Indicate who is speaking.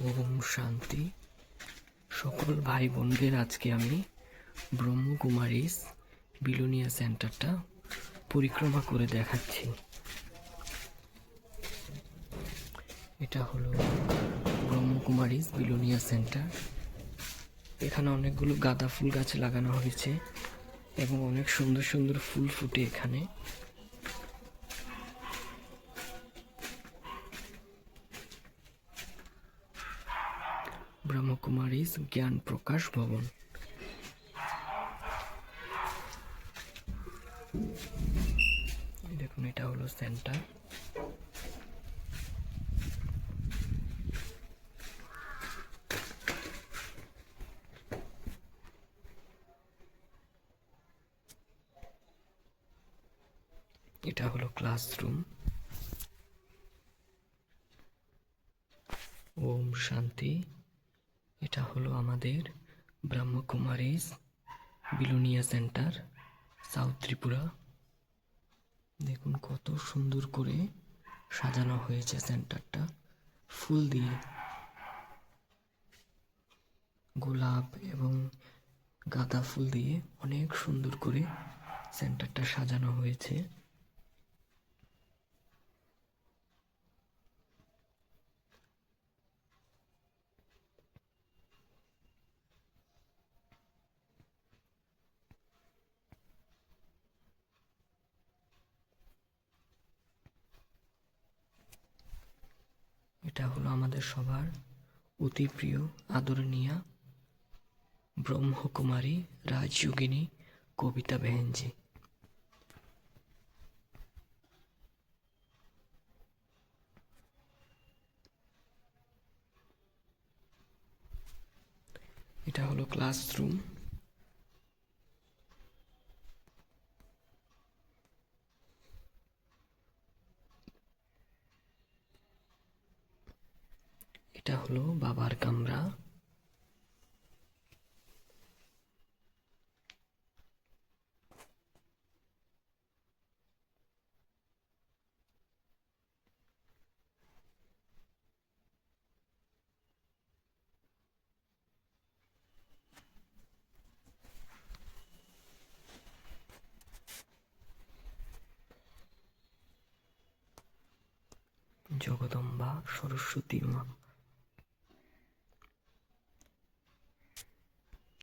Speaker 1: ওম শান্তি। সকল ভাই বোনদের আজকে আমি ব্রহ্মকুমারীস বিলোনিয়া সেন্টারটা পরিক্রমা করে দেখাচ্ছি। এটা হলো ব্রহ্মকুমারীস বিলোনিয়া সেন্টার। এখানে অনেকগুলো গাঁদা ফুল গাছ লাগানো হয়েছে এবং অনেক সুন্দর সুন্দর ফুল ফুটে এখানে। ব্রহ্মকুমারীস জ্ঞান প্রকাশ ভবন। দেখুন, এটা হলো সেন্টার। এটা হলো ক্লাসরুম। ওম শান্তি। এটা হলো আমাদের ব্রহ্মকুমারীস বিলোনিয়া সেন্টার, সাউথ ত্রিপুরা। দেখুন কত সুন্দর করে সাজানো হয়েছে সেন্টারটা ফুল দিয়ে। গোলাপ এবং গাঁদা ফুল দিয়ে অনেক সুন্দর করে সেন্টারটা সাজানো হয়েছে। এটা হলো আমাদের সবার অতি প্রিয় আদরণীয়া ব্রহ্মকুমারী রাজযোগিনী কবিতা বেহেনজি। এটা হলো ক্লাসরুম। এটা হলো বাবার কামরা। জগদম্বা সরস্বতী মা।